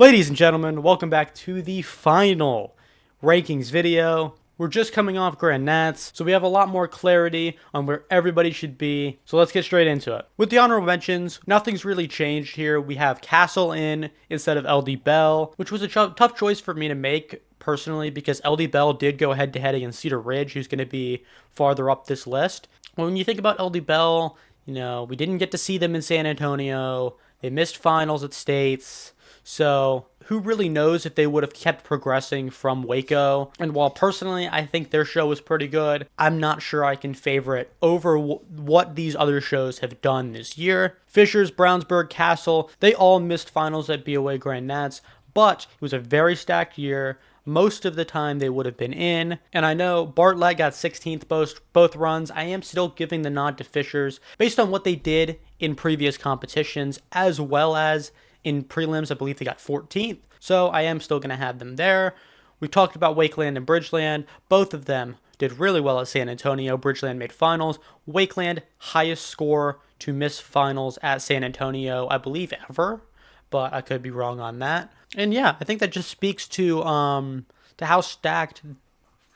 Ladies and gentlemen, welcome back to the final rankings video. We're just coming off Grand Nats, so we have a lot more clarity on where everybody should be. So let's get straight into it. With the honorable mentions, nothing's really changed here. We have Castle in instead of LD Bell, which was a tough choice for me to make personally because LD Bell did go head-to-head against Cedar Ridge, who's going to be farther up this list. When you think about LD Bell, you know, we didn't get to see them in San Antonio. They missed finals at States. So who really knows if they would have kept progressing from Waco? And while personally I think their show was pretty good, I'm not sure I can favor it over what these other shows have done this year. Fishers, Brownsburg, Castle, they all missed finals at BOA Grand Nats, but it was a very stacked year. Most of the time they would have been in. And I know Bartlett got 16th both runs. I am still giving the nod to Fishers based on what they did in previous competitions, as well as in prelims. I believe they got 14th. So I am still going to have them there. We talked about Wakeland and Bridgeland. Both of them did really well at San Antonio. Bridgeland made finals. Wakeland, highest score to miss finals at San Antonio, I believe ever, but I could be wrong on that. And yeah, I think that just speaks to how stacked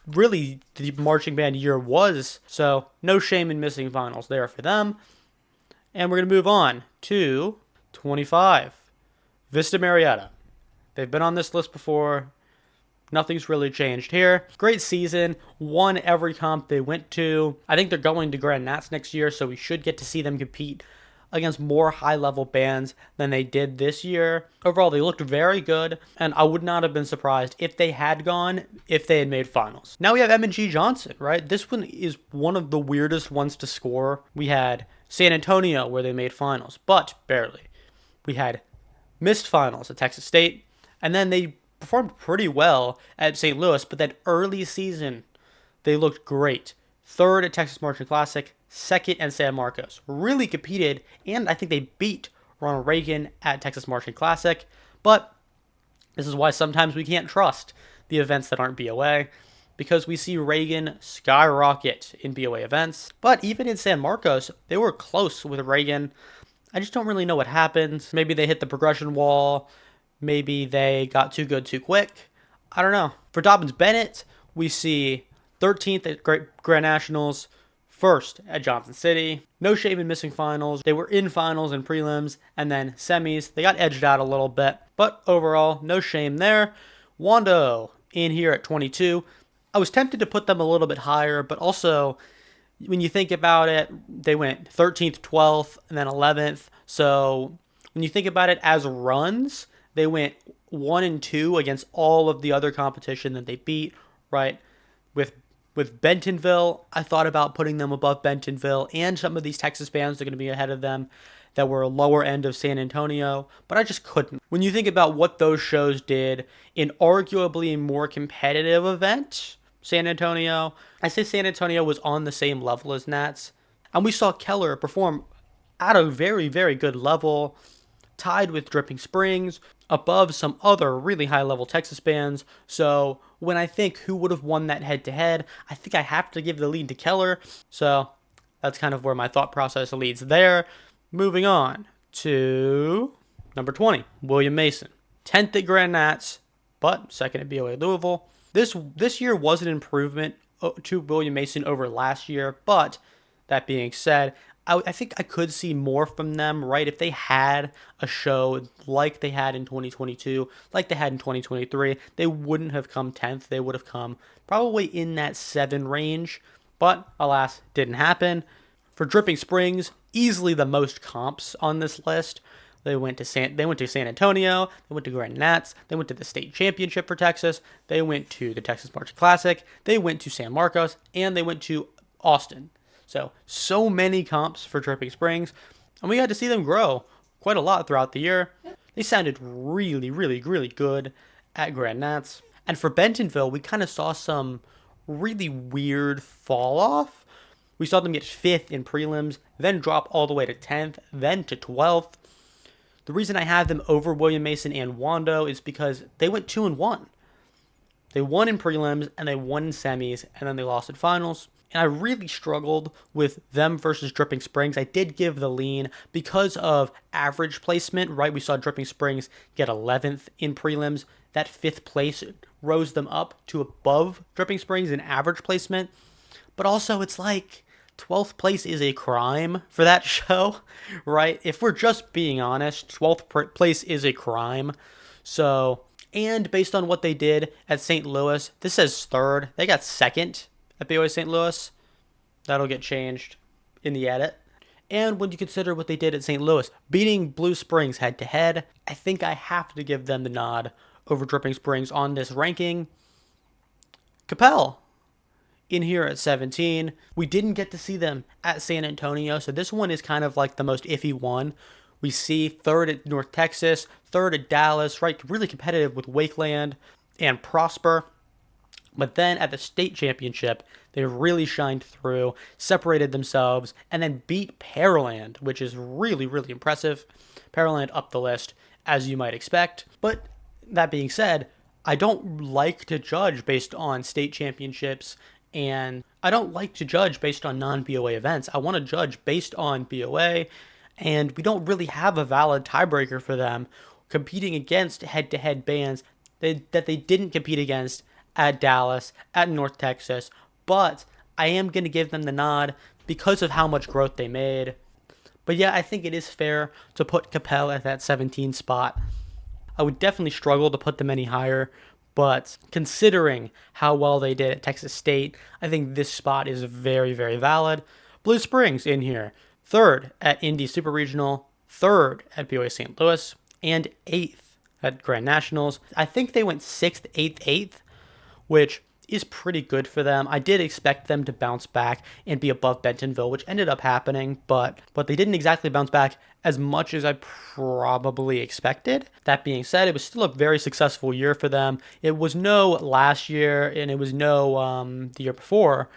really the marching band year was. So no shame in missing finals there for them. And we're going to move on to 25. Vista Murrieta. They've been on this list before. Nothing's really changed here. Great season. Won every comp they went to. I think they're going to Grand Nats next year, so we should get to see them compete against more high-level bands than they did this year. Overall, they looked very good, and I would not have been surprised if they had made finals. Now we have Moe Johnson, right? This one is one of the weirdest ones to score. We had San Antonio, where they made finals, but barely. We had missed finals at Texas State, and then they performed pretty well at St. Louis, but that early season, they looked great. Third at Texas Marching Classic, second at San Marcos. Really competed, and I think they beat Ronald Reagan at Texas Marching Classic, but this is why sometimes we can't trust the events that aren't BOA, because we see Reagan skyrocket in BOA events. But even in San Marcos, they were close with Reagan. I just don't really know what happened. Maybe they hit the progression wall. Maybe they got too good too quick. I don't know. For Dobyns Bennett, we see 13th at Grand Nationals, 1st at Johnson City. No shame in missing finals. They were in finals and prelims, and then semis. They got edged out a little bit, but overall, no shame there. Wando in here at 22. I was tempted to put them a little bit higher, but also, when you think about it, they went 13th, 12th, and then 11th. So when you think about it as runs, they went 1 and 2 against all of the other competition that they beat, right? With Bentonville, I thought about putting them above Bentonville, and some of these Texas bands are going to be ahead of them that were a lower end of San Antonio, but I just couldn't. When you think about what those shows did in arguably a more competitive event, San Antonio, I say San Antonio was on the same level as Nats, and we saw Keller perform at a very, very good level, tied with Dripping Springs, above some other really high-level Texas bands. So when I think who would have won that head-to-head, I think I have to give the lead to Keller. So that's kind of where my thought process leads there. Moving on to number 20, William Mason. 10th at Grand Nats, but 2nd at BOA Louisville. This year was an improvement to William Mason over last year, but that being said, I think I could see more from them, right? If they had a show like they had in 2022, like they had in 2023, they wouldn't have come 10th. They would have come probably in that 7 range, but alas, didn't happen. For Dripping Springs, easily the most comps on this list. They went to San Antonio, they went to Grand Nats, they went to the state championship for Texas, they went to the Texas Marching Classic, they went to San Marcos, and they went to Austin. So many comps for Dripping Springs, and we got to see them grow quite a lot throughout the year. They sounded really, really, really good at Grand Nats. And for Bentonville, we kind of saw some really weird fall off. We saw them get 5th in prelims, then drop all the way to 10th, then to 12th. The reason I have them over William Mason and Wando is because they went 2-1. They won in prelims, and they won in semis, and then they lost in finals. And I really struggled with them versus Dripping Springs. I did give the lean because of average placement, right? We saw Dripping Springs get 11th in prelims. That 5th place rose them up to above Dripping Springs in average placement. But also, it's like 12th place is a crime for that show, right? If we're just being honest, 12th place is a crime. So, and based on what they did at St. Louis, this says 3rd. They got 2nd at BOA St. Louis. That'll get changed in the edit. And when you consider what they did at St. Louis, beating Blue Springs head to head, I think I have to give them the nod over Dripping Springs on this ranking. Coppell in here at 17. We didn't get to see them at San Antonio, so this one is kind of like the most iffy one. We see 3rd at North Texas, 3rd at Dallas, right? Really competitive with Wakeland and Prosper. But then at the state championship, they really shined through, separated themselves, and then beat Pearland, which is really, really impressive. Pearland up the list, as you might expect. But that being said, I don't like to judge based on state championships, and I don't like to judge based on non-BOA events. I want to judge based on BOA, and we don't really have a valid tiebreaker for them competing against head-to-head bands that they didn't compete against at Dallas, at North Texas, but I am going to give them the nod because of how much growth they made. But yeah, I think it is fair to put Coppell at that 17 spot. I would definitely struggle to put them any higher, but considering how well they did at Texas State, I think this spot is very, very valid. Blue Springs in here, 3rd at Indy Super Regional, 3rd at BOA St. Louis, and 8th at Grand Nationals. I think they went 6th, 8th, 8th, which is pretty good for them. I did expect them to bounce back and be above Bentonville, which ended up happening, but they didn't exactly bounce back as much as I probably expected. That being said, it was still a very successful year for them. It was no last year, and it was no the year before.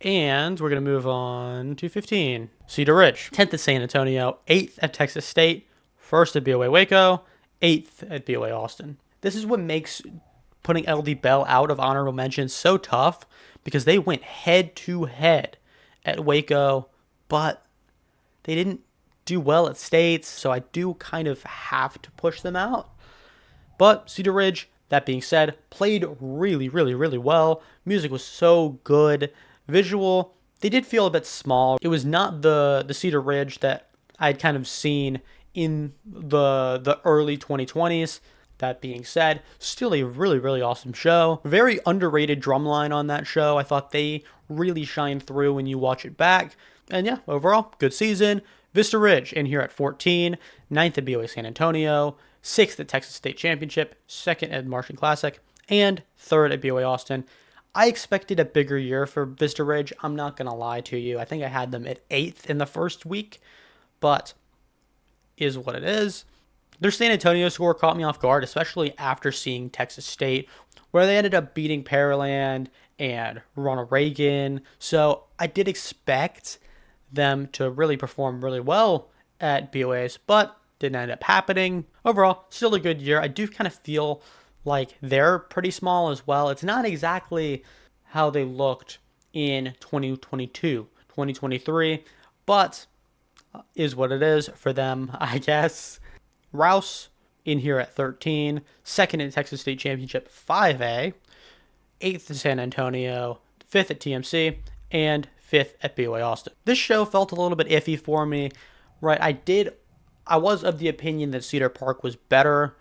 And we're going to move on to 15. Cedar Ridge, 10th at San Antonio, 8th at Texas State, 1st at BOA Waco, 8th at BOA Austin. This is what makes putting LD Bell out of honorable mention so tough, because they went head to head at Waco, but they didn't do well at States, so I do kind of have to push them out. But Cedar Ridge, that being said, played really, really, really well. Music was so good. Visual, they did feel a bit small. It was not the Cedar Ridge that I'd kind of seen in the early 2020s. That being said, still a really, really awesome show. Very underrated drumline on that show. I thought they really shined through when you watch it back. And yeah, overall, good season. Vista Ridge in here at 14, 9th at BOA San Antonio, 6th at Texas State Championship, 2nd at Martian Classic, and 3rd at BOA Austin. I expected a bigger year for Vista Ridge. I'm not going to lie to you. I think I had them at 8th in the first week, but is what it is. Their San Antonio score caught me off guard, especially after seeing Texas State, where they ended up beating Pearland and Ronald Reagan. So I did expect them to really perform really well at BOAs, but didn't end up happening. Overall, still a good year. I do kind of feel like they're pretty small as well. It's not exactly how they looked in 2022, 2023, but is what it is for them, I guess. Rouse in here at 13, 2nd in Texas State Championship 5A, 8th in San Antonio, 5th at TMC, and 5th at BOA Austin. This show felt a little bit iffy for me, right? I was of the opinion that Cedar Park was better,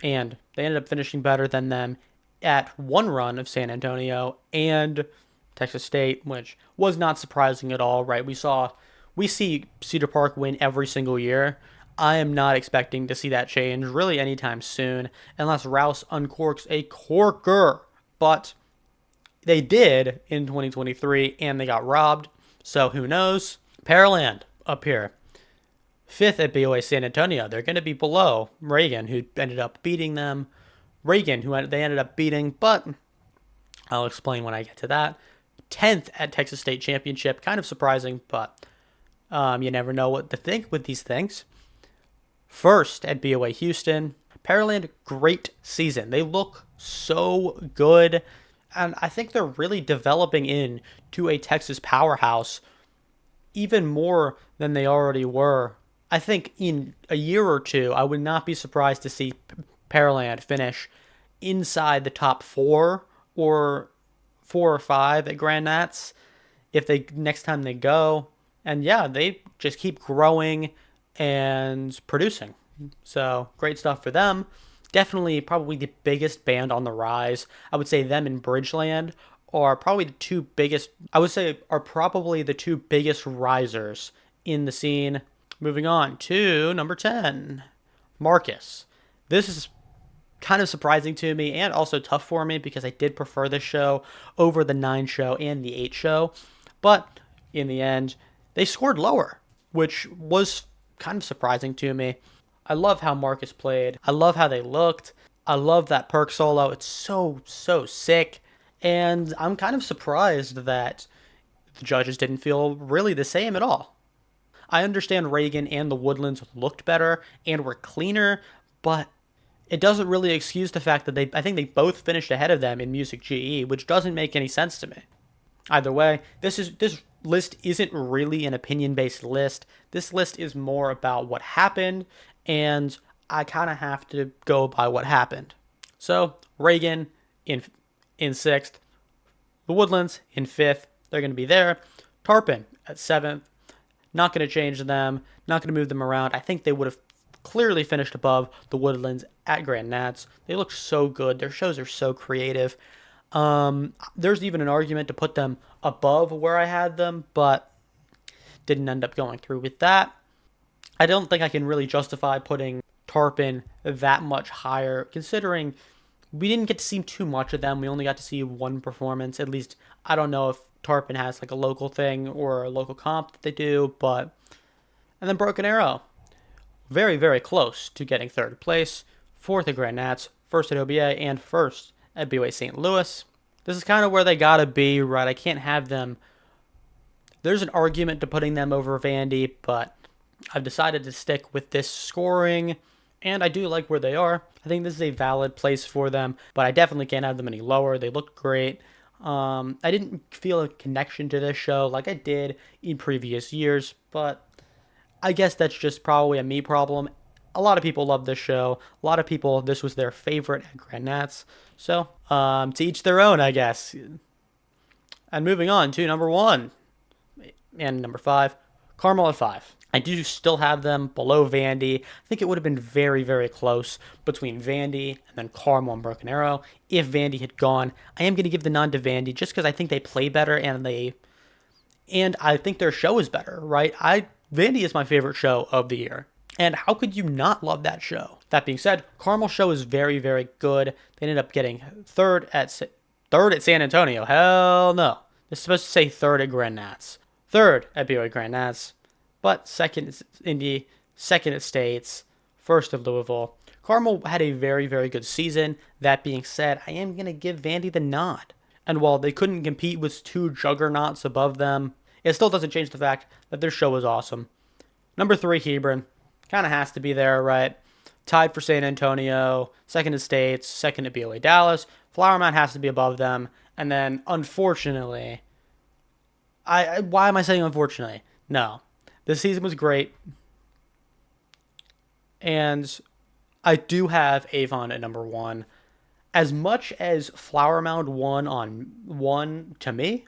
and they ended up finishing better than them at one run of San Antonio and Texas State, which was not surprising at all, right? We see Cedar Park win every single year. I am not expecting to see that change really anytime soon, unless Rouse uncorks a corker. But they did in 2023, and they got robbed, so who knows? Pearland up here, 5th at BOA San Antonio. They're going to be below Reagan, who ended up beating them. Reagan, who they ended up beating, but I'll explain when I get to that. 10th at Texas State Championship. Kind of surprising, but you never know what to think with these things. 1st at BOA Houston. Pearland, great season. They look so good. And I think they're really developing into a Texas powerhouse even more than they already were. I think in a year or two, I would not be surprised to see Pearland finish inside the top or 4 or 5 at Grand Nats if they next time they go. And yeah, they just keep growing and producing. So great stuff for them. Definitely probably the biggest band on the rise. I would say them and Bridgeland are probably the two biggest, I would say are probably the two biggest risers in the scene. Moving on to number 10, Marcus. This is kind of surprising to me and also tough for me because I did prefer this show over the 9 show and the 8 show. But in the end, they scored lower, which was kind of surprising to me. I love how Marcus played. I love how they looked. I love that perk solo. It's so sick. And I'm kind of surprised that the judges didn't feel really the same at all. I understand Reagan and the Woodlands looked better and were cleaner, but it doesn't really excuse the fact that I think they both finished ahead of them in Music GE, which doesn't make any sense to me. Either way, this list isn't really an opinion-based list. This list is more about what happened, and I kind of have to go by what happened. So Reagan in 6th, the Woodlands in 5th. They're going to be there. Tarpon at 7th. Not going to change them. Not going to move them around. I think they would have clearly finished above the Woodlands at Grand Nats. They look so good. Their shows are so creative. There's even an argument to put them above where I had them, but didn't end up going through with that. I don't think I can really justify putting Tarpon that much higher, considering we didn't get to see too much of them. We only got to see one performance. At least, I don't know if Tarpon has like a local thing or a local comp that they do, but... And then Broken Arrow. Very close to getting 3rd place. 4th at Grand Nats, 1st at OBA, and 1st at BOA St. Louis. This is kind of where they gotta be, right? I can't have them... There's an argument to putting them over Vandy, but I've decided to stick with this scoring, and I do like where they are. I think this is a valid place for them, but I definitely can't have them any lower. They looked great. I didn't feel a connection to this show like I did in previous years, but I guess that's just probably a me problem. A lot of people love this show. A lot of people, this was their favorite at Grand Nats. So, to each their own, I guess. And moving on to number 1 and number 5, Carmel at 5. I do still have them below Vandy. I think it would have been very close between Vandy and then Carmel and Broken Arrow if Vandy had gone. I am going to give the nod to Vandy just because I think they play better and I think their show is better, right? Vandy is my favorite show of the year. And how could you not love that show? That being said, Carmel's show is very good. They ended up getting 3rd at San Antonio. Hell no. It's supposed to say 3rd at Grand Nats. 3rd at BOA Grand Nats. But 2nd at Indy, 2nd at States, 1st at Louisville. Carmel had a very good season. That being said, I am going to give Vandy the nod. And while they couldn't compete with 2 juggernauts above them, it still doesn't change the fact that their show was awesome. Number 3, Hebron. Kind of has to be there, right? Tied for San Antonio, 2nd at States, 2nd at BOA Dallas. Flower Mound has to be above them. And then, unfortunately, why am I saying unfortunately? No. This season was great. And I do have Avon at number 1. As much as Flower Mound won on 1 to me,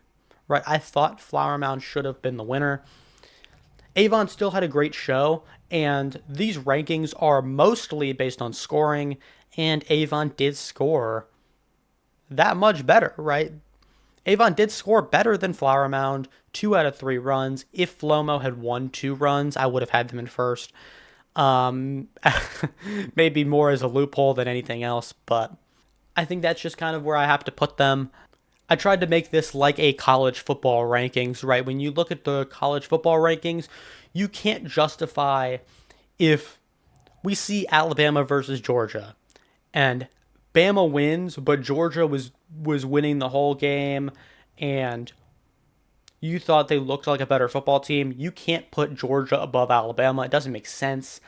right? I thought Flower Mound should have been the winner. Avon still had a great show, and these rankings are mostly based on scoring, and Avon did score that much better, right? Avon did score better than Flower Mound, 2 out of 3 runs. If Flomo had won 2 runs, I would have had them in 1st. Maybe more as a loophole than anything else, but I think that's just kind of where I have to put them. I tried to make this like a college football rankings, right? When you look at the college football rankings, you can't justify if we see Alabama versus Georgia and Bama wins, but Georgia was winning the whole game and you thought they looked like a better football team. You can't put Georgia above Alabama. It doesn't make sense.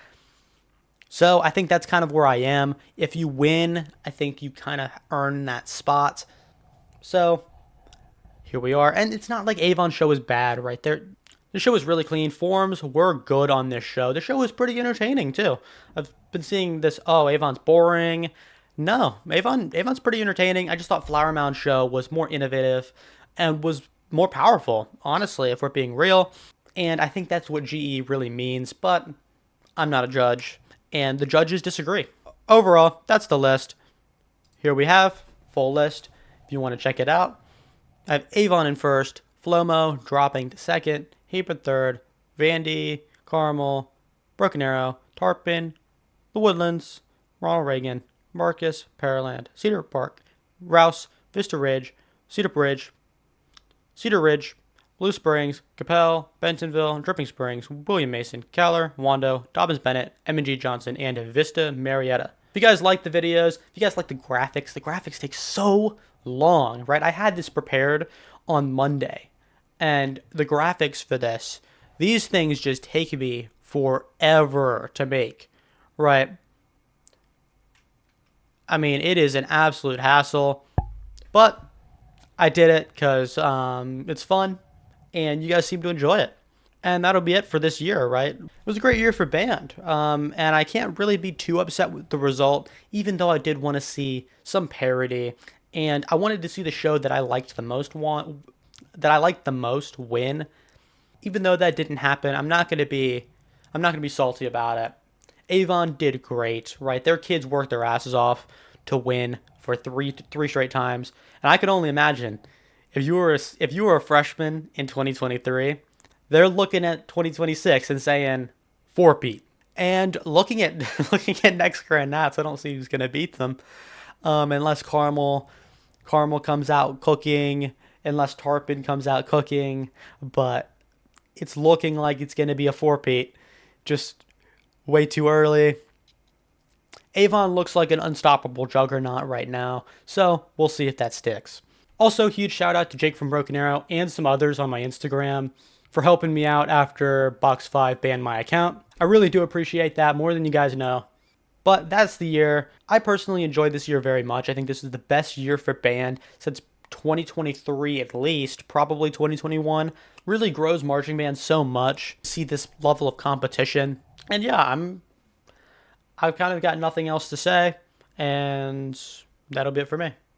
So I think that's kind of where I am. If you win, I think you kind of earn that spot. So here we are. And it's not like Avon's show was bad, right? The show was really clean. Forms were good on this show. The show was pretty entertaining too. I've been seeing this, oh, Avon's boring. No, Avon's pretty entertaining. I just thought Flower Mound show was more innovative and was more powerful, honestly, if we're being real. And I think that's what GE really means, but I'm not a judge, and the judges disagree. Overall, that's the list. Here we have full list if you want to check it out. I have Avon in first, Flomo dropping to second, Hebron third, Vandy, Carmel, Broken Arrow, Tarpon, the Woodlands, Ronald Reagan, Marcus, Pearland, Cedar Park, Rouse, Vista Ridge, Cedar Ridge, Blue Springs, Coppell, Bentonville, Dripping Springs, William Mason, Keller, Wando, Dobyns Bennett, Moe Gene Johnson, and Vista Murrieta. If you guys like the videos, if you guys like the graphics take so long, right? I had this prepared on Monday, and the graphics for these things just take me forever to make, right? I mean, it is an absolute hassle, but I did it because it's fun, and you guys seem to enjoy it. And that'll be it for this year, right? It was a great year for band, and I can't really be too upset with the result, even though I did want to see some parody, and I wanted to see the show that I liked the most win. Even though that didn't happen, I'm not gonna be salty about it. Avon did great, right? Their kids worked their asses off to win for three straight times, and I can only imagine if you were a freshman in 2023, they're looking at 2026 and saying four-peat. And looking at next Grand Nats, I don't see who's gonna beat them, unless Carmel comes out cooking, unless Tarpon comes out cooking, but it's looking like it's gonna be a four-peat. Just way too early. Avon looks like an unstoppable juggernaut right now, so we'll see if that sticks. Also, huge shout out to Jake from Broken Arrow and some others on my Instagram for helping me out after Box 5 banned my account. I really do appreciate that, more than you guys know. But that's the year. I personally enjoyed this year very much. I think this is the best year for band since 2023 at least, probably 2021. Really grows marching band so much. See this level of competition. And yeah, I've kind of got nothing else to say, and that'll be it for me.